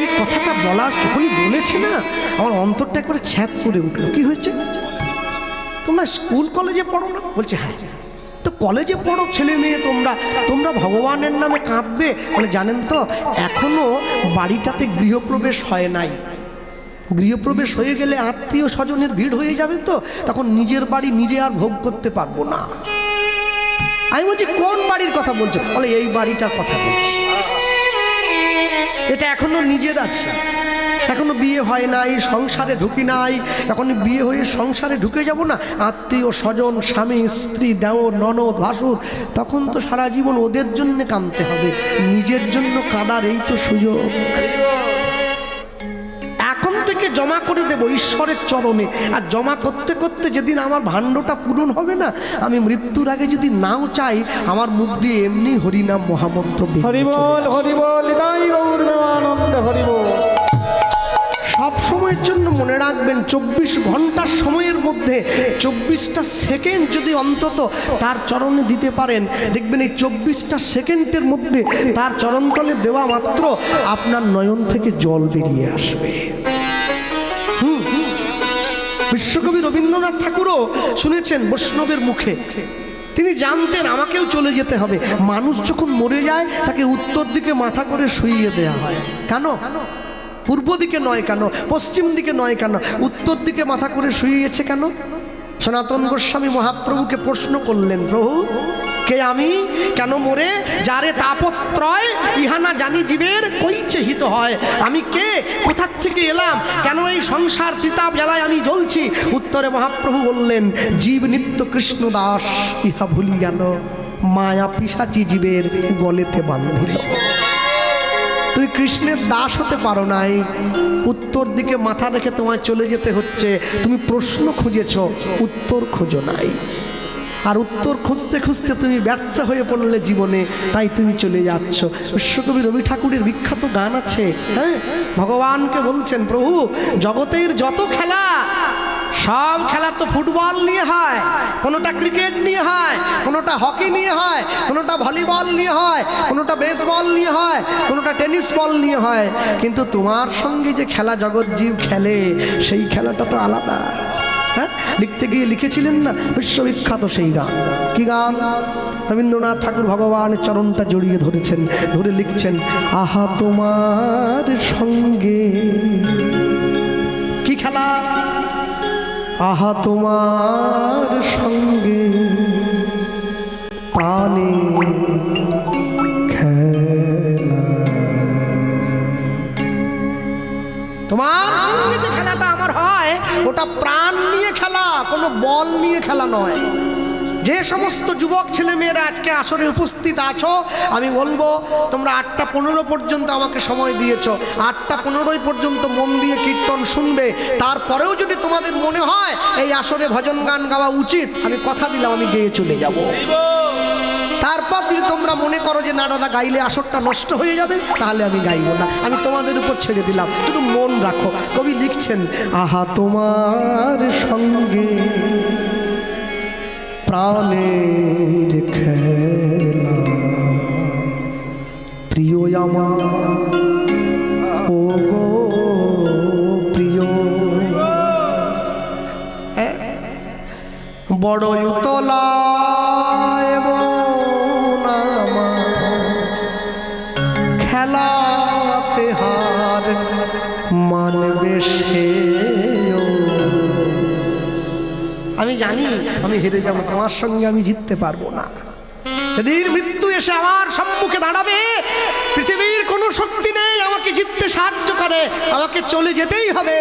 Speaker 1: এই কথাটা বলার যখনই বলেছে না, আমার অন্তরটা একবারে ছ্যাদ করে উঠলো। কি হয়েছে, তোমরা স্কুল কলেজে পড়ো না? বলছে হ্যাঁ। তো কলেজে পড়ো ছেলে মেয়ে, তোমরা ভগবানের নামে কাঁদবে? বলে জানেন তো এখনো বাড়িটাতে গৃহপ্রবেশ হয় নাই, গৃহপ্রবেশ হয়ে গেলে আত্মীয় স্বজনের ভিড় হয়ে যাবে, তো তখন নিজের বাড়ি নিজে আর ভোগ করতে পারবো না। আমি বলছি কোন বাড়ির কথা বলছো? বলে এই বাড়িটার কথা বলছি, এটা এখনো নিজের আছে, এখনো বিয়ে হয় নাই, সংসারে ঢুকি নাই, এখন বিয়ে হয়ে সংসারে ঢুকে যাব না, আত্মীয় স্বজন স্বামী স্ত্রী দেওর ননদ ভাসুর, তখন তো সারা জীবন ওদের জন্য কাঁদতে হবে, নিজের জন্য কাঁদার এই তো সুযোগ। এখন থেকে জমা করে দেব ঈশ্বরের চরণে, আর জমা করতে করতে যেদিন আমার ভাণ্ডটা পূরণ হবে না, আমি মৃত্যুর আগে যদি নাও চাই, আমার মুখ দিয়ে এমনি হরিনাম মহামন্ত্র
Speaker 2: হরিবল হরিবল হৃদয় গৌর প্রেমানন্দে হরিবল।
Speaker 1: সব সময়ের জন্য মনে রাখবেন, 24 ঘন্টার সময়ের মধ্যে 24টা সেকেন্ড যদি অন্তত তার চরণে দিতে পারেন, দেখবেন এই 24টা সেকেন্ডের মধ্যে তার চরণতলে দেওয়া মাত্র আপনার নয়ন থেকে জল বেরিয়ে আসবে। বিশ্বকবি রবীন্দ্রনাথ ঠাকুরও শুনেছেন বৈষ্ণবের মুখে, তিনি জানতেন আমাকেও চলে যেতে হবে। মানুষ যখন মরে যায় তাকে উত্তর দিকে মাথা করে শুইয়ে দেওয়া হয়, কেন? পূর্ব দিকে নয় কেন, পশ্চিম দিকে নয় কেন, উত্তর দিকে মাথা করে শুইয়েছে কেন? সনাতন গোস্বামী মহাপ্রভুকে প্রশ্ন করলেন, প্রভু কে আমি, কেন মোরে, যারে তাপত্রয় ইহানা জানি জীবের কইছে হিত হয়, আমি কে, কোথার থেকে এলাম, কেন এই সংসার চিতাপ জ্বালায় আমি জ্বলছি? উত্তরে মহাপ্রভু বললেন, জীব নিত্য কৃষ্ণ দাস ইহা ভুলি গেল, মায়া পিশাচি জীবের গলেতে বান্ধিল। তুমি কৃষ্ণের দাস হতে পারো নাই, উত্তর দিকে মাথা রেখে তোমায় চলে যেতে হচ্ছে। তুমি প্রশ্ন খুঁজেছ, উত্তর খোঁজো নাই, আর উত্তর খুঁজতে খুঁজতে তুমি ব্যর্থ হয়ে পড়লে জীবনে, তাই তুমি চলে যাচ্ছ। বিশ্বকবি রবি ঠাকুরের বিখ্যাত গান আছে, হ্যাঁ, ভগবানকে বলছেন, প্রভু জগতের যত খেলা, সব খেলা তো ফুটবল নিয়ে হয়, কোনোটা ক্রিকেট নিয়ে হয়, কোনোটা হকি নিয়ে হয়, কোনোটা ভলিবল নিয়ে হয়, কোনোটা বেসবল নিয়ে হয়, কোনোটা টেনিস বল নিয়ে হয়, কিন্তু তোমার সঙ্গে যে খেলা জগৎ জীব খেলে, সেই খেলাটা তো আলাদা। হ্যাঁ, লিখতে গিয়ে লিখেছিলেন না বিশ্ববিখ্যাত সেই গান। কি গান? রবীন্দ্রনাথ ঠাকুর ভগবানের চরণটা জড়িয়ে ধরেছেন, ধরে লিখছেন, আহা তোমার সঙ্গে কি খেলা, আহা তোমার সঙ্গে পানে খেলা, তোমার সঙ্গে যে খেলাটা আমার হয় ওটা প্রাণ নিয়ে খেলা, কোনো বল নিয়ে খেলা নয়। যে সমস্ত যুবক ছেলে মেয়েরা আজকে আসরে উপস্থিত আছো, আমি বলবো তোমরা 8:15 পর্যন্ত আমাকে সময় দিয়েছো। 8:15 পর্যন্ত মন দিয়ে কীর্তন শুনবে। তারপরেও যদি তোমাদের মনে হয় এই আসরে ভজন গান গাওয়া উচিত, আমি কথা দিলাম আমি গেয়ে চলে যাব। তারপর যদি তোমরা মনে করো যে না দাদা গাইলে আসরটা নষ্ট হয়ে যাবে, তাহলে আমি গাইবো না, আমি তোমাদের উপর ছেড়ে দিলাম। শুধু মন রাখো। কবি লিখছেন, আহা তোমার সঙ্গে প্রাণের খেলা, প্রিয় আমার ও গো প্রিয়, বড় উতলা খেলাতে হার মানবে সে। আমি জানি আমি হেরে যাব, তোমার সঙ্গে আমি জিততে পারবো না। সেদিন মৃত্যু এসে আমার সম্মুখে দাঁড়াবে, পৃথিবীর কোনো শক্তি নেই আমাকে জিততে সাহায্য করে, আমাকে চলে যেতেই হবে।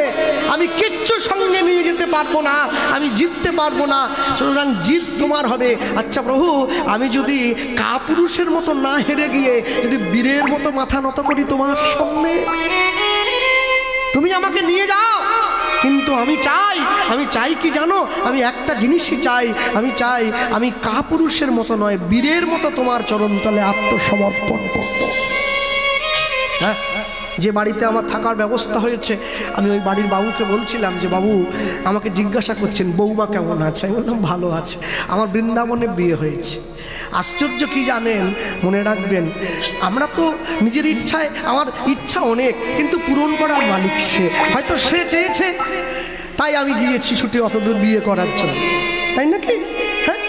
Speaker 1: আমি কিচ্ছু সঙ্গে নিয়ে যেতে পারবো না, আমি জিততে পারবো না। সুতরাং জিত তোমার হবে। আচ্ছা প্রভু, আমি যদি কাপুরুষের মতো না হেরে গিয়ে যদি বীরের মতো মাথা নত করি তোমার সামনে, তুমি আমাকে নিয়ে যাও। কিন্তু আমি চাই কি জানো, আমি একটা জিনিসই চাই, আমি কাপুরুষের মতো নয়, বীরের মতো তোমার চরণতলে আত্মসমর্পণ করব। হ্যাঁ, যে বাড়িতে আমার থাকার ব্যবস্থা হয়েছে, আমি ওই বাড়ির বাবুকে বলছিলাম যে বাবু আমাকে জিজ্ঞাসা করছেন বৌমা কেমন আছে। আমি বললাম ভালো আছে, আমার বৃন্দাবনে বিয়ে হয়েছে। আশ্চর্য কি জানেন, মনে রাখবেন, আমরা তো নিজের ইচ্ছায়, আমার ইচ্ছা অনেক, কিন্তু পূরণ করার মালিক সে। হয়তো সে চেয়েছে তাই আমি গিয়েছি ছুটে অতদূর বিয়ে করার জন্য, তাই নাকি? হ্যাঁ,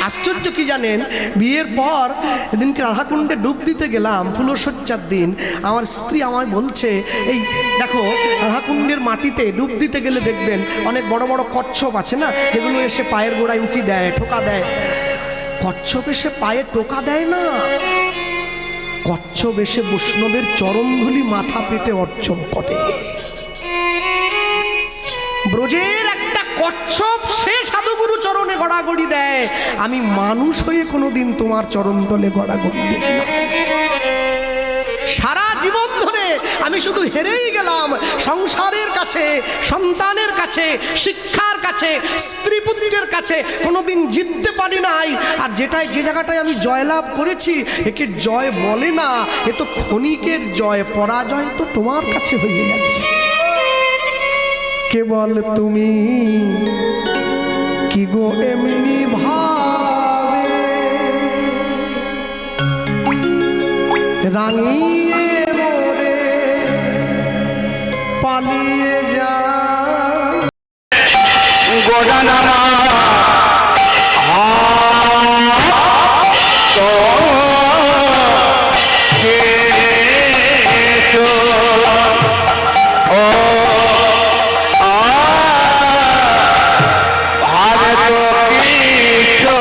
Speaker 1: আশ্চর্য কি জানেন, বিয়ের পর এদিনকে রাধাকুণ্ডে ডুব দিতে গেলাম, ফুলশয্যার দিন। আমার স্ত্রী আমায় বলছে, এই দেখো রাধাকুণ্ডের মাটিতে ডুব দিতে গেলে দেখবেন অনেক বড় বড় কচ্ছপ আছে না, যেগুলো এসে পায়ের গোড়ায় উকি দেয়, ঠোকা দেয়। কচ্ছপ এসে পায়ে টোকা দেয় না, কচ্ছপ এসে বৈষ্ণবের চরণধুলি মাথা পেতে অর্চন করে। ব্রজের একটা কচ্ছপ সে সাধুগুরু চরণে গড়াগড়ি দেয়। আমি মানুষ হয়ে কোনোদিন তোমার চরণতলে গড়াগড়ি দেই না। সারা জীবন ধরে আমি শুধু হেরেই গেলাম, সংসারের কাছে, সন্তানের কাছে, শিক্ষার কাছে, স্ত্রী পুত্রের কাছে কোনোদিন জিততে পারি নাই। আর যে জায়গাটায় আমি জয়লাভ করেছি, একে জয় বলে না, এ তো ক্ষণিকের জয়, পরাজয় তো তোমার কাছে হয়ে গেছে। কেবল তুমি কি গো এমনি ভাবে রাঙিয়ে মোরে পালিয়ে যা
Speaker 3: গোডানামা তো কেছো ও ভারত কিছু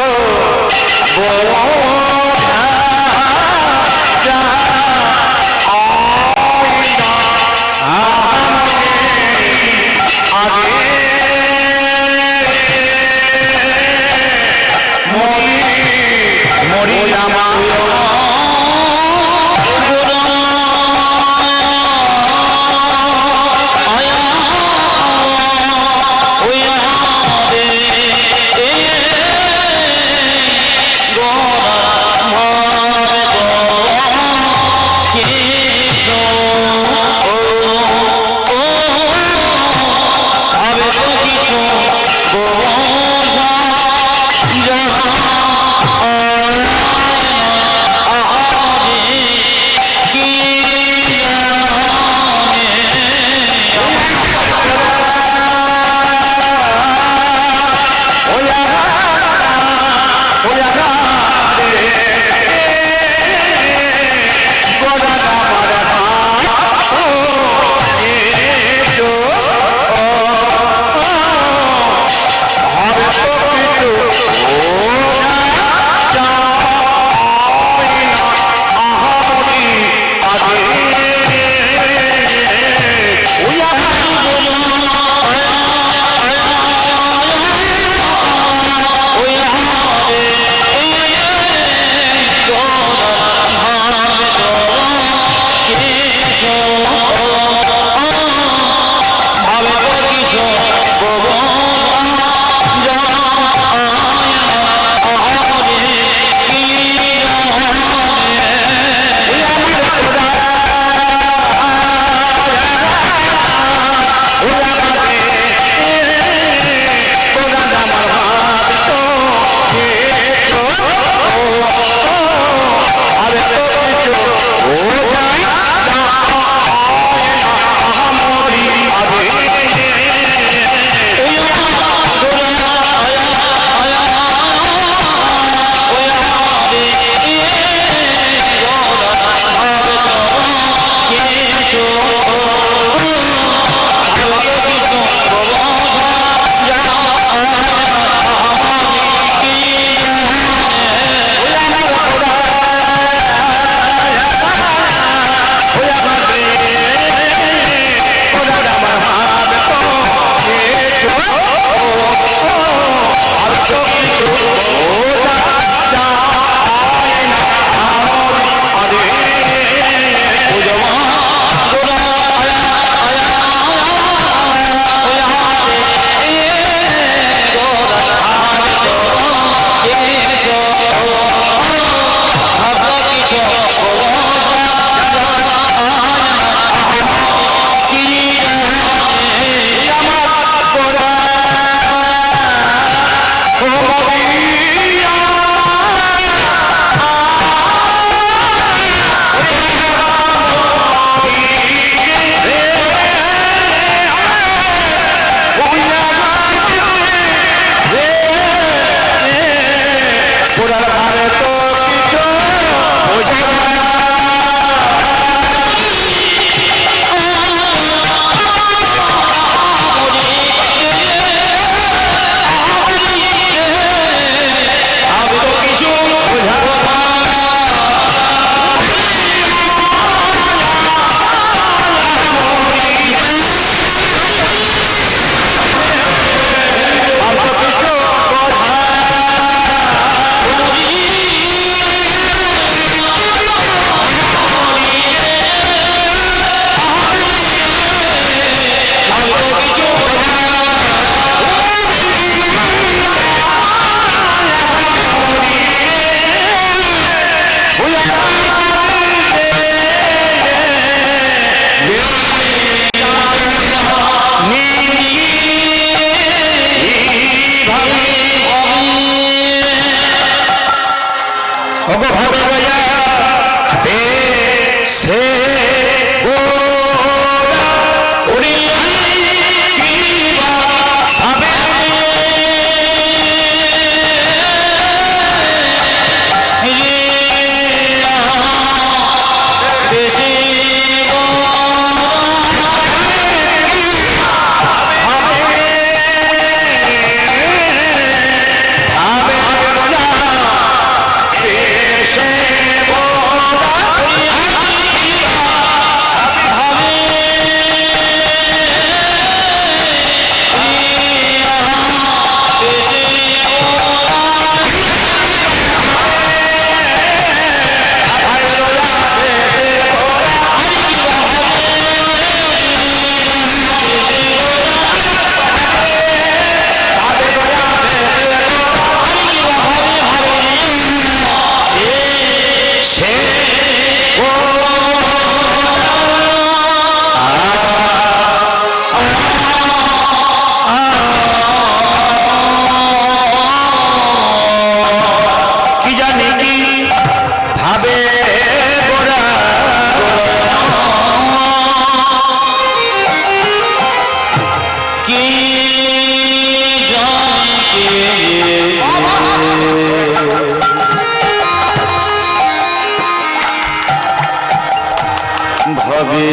Speaker 3: ভবে